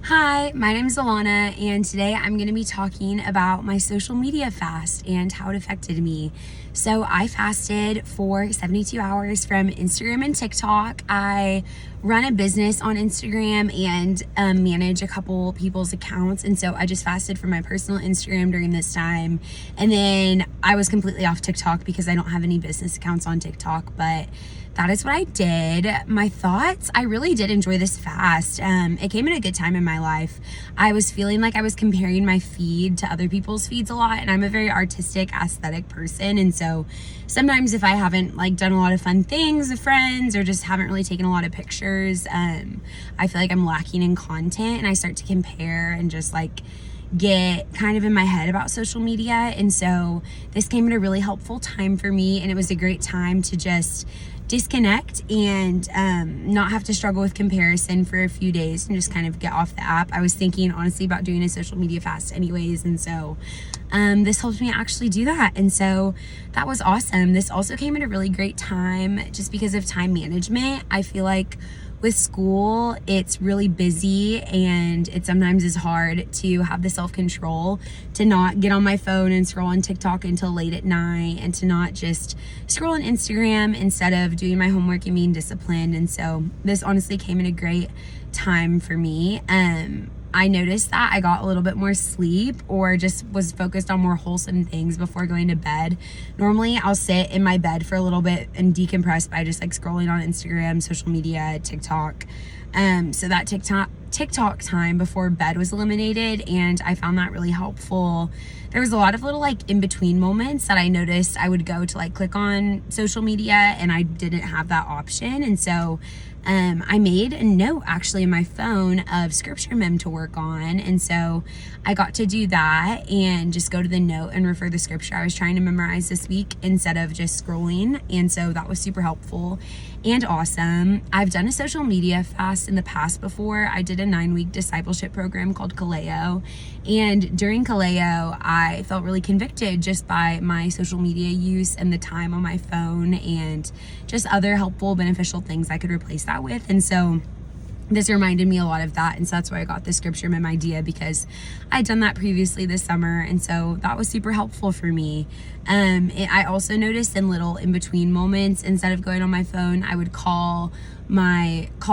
Hi, my name is Alana, and today I'm going to be talking about my social media fast and how it affected me. So, I fasted for 72 hours from Instagram and TikTok. I run a business on Instagram and manage a couple people's accounts, and so I just fasted from my personal Instagram during this time. And then I was completely off TikTok because I don't have any business accounts on TikTok, but that is what I did. My thoughts, I really did enjoy this fast. It came at a good time in my life. I was feeling like I was comparing my feed to other people's feeds a lot, and I'm a very artistic, aesthetic person. And so sometimes if I haven't done a lot of fun things with friends or just haven't really taken a lot of pictures, I feel like I'm lacking in content, and I start to compare and just get kind of in my head about social media. And so this came at a really helpful time for me, and it was a great time to just disconnect and not have to struggle with comparison for a few days and just kind of get off the app. I was thinking honestly about doing a social media fast anyways, and so this helped me actually do that, and so that was awesome. This also came at a really great time just because of time management. I feel like with school, it's really busy, and it sometimes is hard to have the self-control to not get on my phone and scroll on TikTok until late at night, and to not just scroll on Instagram instead of doing my homework and being disciplined. And so this honestly came at a great time for me. I noticed that I got a little bit more sleep, or just was focused on more wholesome things before going to bed. Normally I'll sit in my bed for a little bit and decompress by just scrolling on Instagram, social media, TikTok. So that TikTok time before bed was eliminated, and I found that really helpful. There was a lot of little in between moments that I noticed I would go to click on social media, and I didn't have that option. And so I made a note actually in my phone of scripture mem to work on, and so I got to do that and just go to the note and refer the scripture I was trying to memorize this week instead of just scrolling. And so that was super helpful and awesome. I've done a social media fast in the past before. I did a 9-week discipleship program called Kaleo, and during Kaleo I felt really convicted just by my social media use and the time on my phone and just other helpful, beneficial things I could replace that with. And so this reminded me a lot of that, and so that's why I got the scripture mem idea, because I'd done that previously this summer, and so that was super helpful for me. I also noticed in little in-between moments, instead of going on my phone, I would call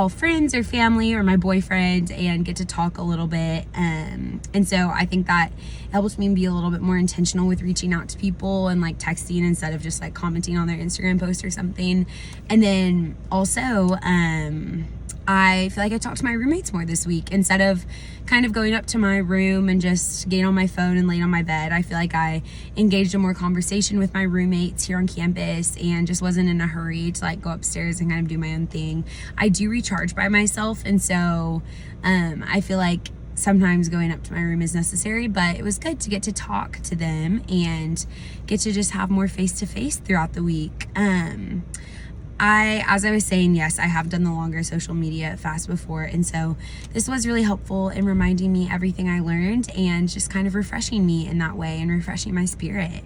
friends or family or my boyfriend and get to talk a little bit. And so I think that helps me be a little bit more intentional with reaching out to people and texting instead of just commenting on their Instagram post or something. And then also, I feel like I talked to my roommates more this week. Instead of kind of going up to my room and just getting on my phone and laying on my bed, I feel like I engaged in more conversation with my roommates here on campus and just wasn't in a hurry to go upstairs and kind of do my own thing. I do recharge by myself, and so I feel like sometimes going up to my room is necessary, but it was good to get to talk to them and get to just have more face-to-face throughout the week. As I was saying, yes, I have done the longer social media fast before, and so this was really helpful in reminding me everything I learned and just kind of refreshing me in that way and refreshing my spirit.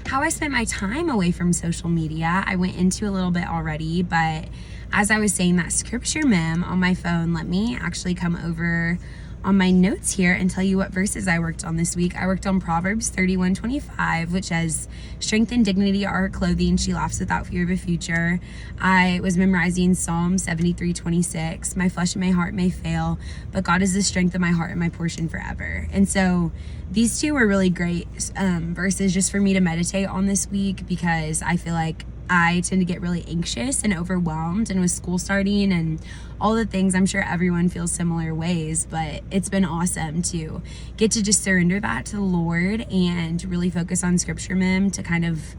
How I spent my time away from social media, I went into a little bit already, but as I was saying, that scripture mem on my phone, let me actually come over on my notes here and tell you what verses I worked on this week. I worked on Proverbs 31:25, which says, "Strength and dignity are her clothing. She laughs without fear of a future." I was memorizing Psalm 73:26. "My flesh and my heart may fail, but God is the strength of my heart and my portion forever." And so these two were really great verses just for me to meditate on this week, because I feel like I tend to get really anxious and overwhelmed, and with school starting and all the things, I'm sure everyone feels similar ways, but it's been awesome to get to just surrender that to the Lord and really focus on scripture mem to kind of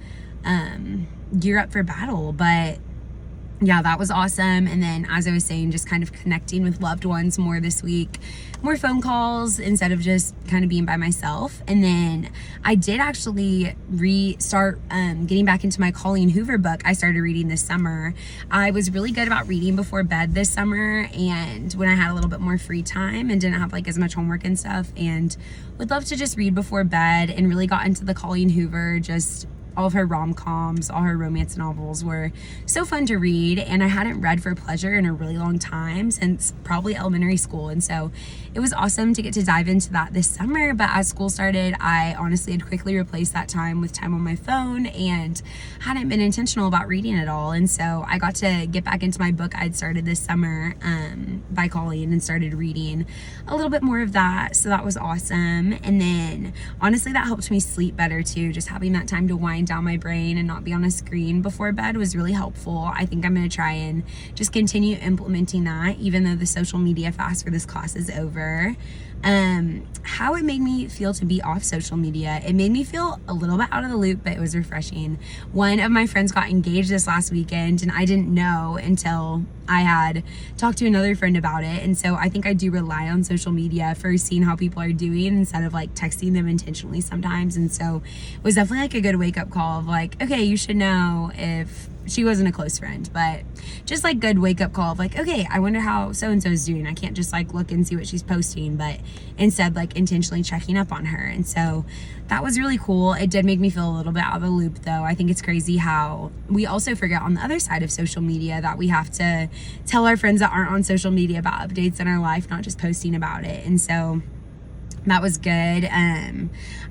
gear up for battle. But yeah, that was awesome. And then, as I was saying, just kind of connecting with loved ones more this week, more phone calls instead of just kind of being by myself. And then I did actually restart getting back into my Colleen Hoover book I started reading this summer. I was really good about reading before bed this summer, and when I had a little bit more free time and didn't have as much homework and stuff, and would love to just read before bed, and really got into the Colleen Hoover just all of her rom-coms, all her romance novels were so fun to read, and I hadn't read for pleasure in a really long time, since probably elementary school. And so it was awesome to get to dive into that this summer. But as school started, I honestly had quickly replaced that time with time on my phone and hadn't been intentional about reading at all. And so I got to get back into my book I'd started this summer by Colleen, and started reading a little bit more of that. So that was awesome. And then honestly, that helped me sleep better too. Just having that time to wind down my brain and not be on a screen before bed was really helpful. I think I'm going to try and just continue implementing that, even though the social media fast for this class is over. How it made me feel to be off social media. It made me feel a little bit out of the loop, but it was refreshing. One of my friends got engaged this last weekend, and I didn't know until I had talked to another friend about it. And so I think I do rely on social media for seeing how people are doing instead of like texting them intentionally sometimes. And so it was definitely like a good wake up call of like, okay, you should know if she wasn't a close friend, but just like good wake up call of like, okay, I wonder how so-and-so is doing. I can't just like look and see what she's posting, but instead like intentionally checking up on her. And so that was really cool. It did make me feel a little bit out of the loop though. I think it's crazy how we also forget on the other side of social media that we have to tell our friends that aren't on social media about updates in our life, not just posting about it. And so that was good.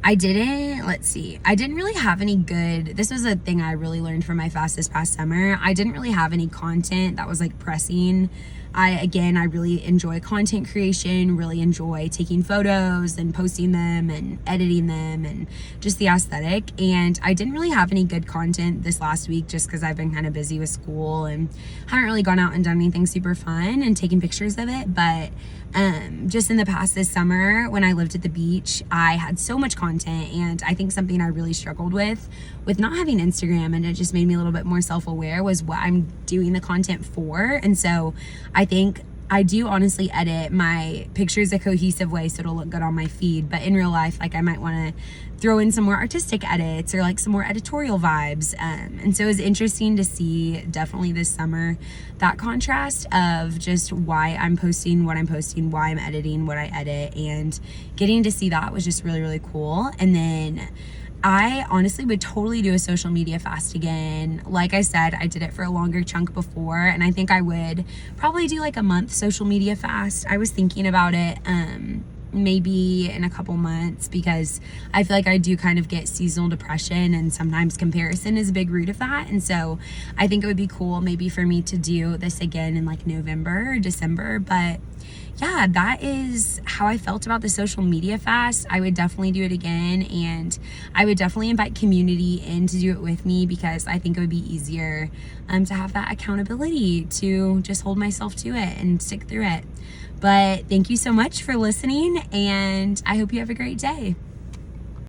I didn't really have any good, this was a thing I really learned from my fast this past summer. I didn't really have any content that was like pressing. I really enjoy content creation, really enjoy taking photos and posting them and editing them and just the aesthetic. And I didn't really have any good content this last week just because I've been kind of busy with school and haven't really gone out and done anything super fun and taken pictures of it. But just in the past this summer when I lived at the beach, I had so much content, and I think something I really struggled with not having Instagram, and it just made me a little bit more self-aware, was what I'm doing the content for. And so I think I do honestly edit my pictures a cohesive way so it'll look good on my feed, but in real life, like I might want to throw in some more artistic edits or like some more editorial vibes. And so it was interesting to see definitely this summer that contrast of just why I'm posting what I'm posting, why I'm editing what I edit, and getting to see that was just really, really cool. And then I honestly would totally do a social media fast again. Like I said, I did it for a longer chunk before, and I think I would probably do like a month social media fast. I was thinking about it maybe in a couple months, because I feel like I do kind of get seasonal depression, and sometimes comparison is a big root of that. And so I think it would be cool maybe for me to do this again in like November or December. But yeah, that is how I felt about the social media fast. I would definitely do it again, and I would definitely invite community in to do it with me, because I think it would be easier to have that accountability to just hold myself to it and stick through it. But thank you so much for listening, and I hope you have a great day.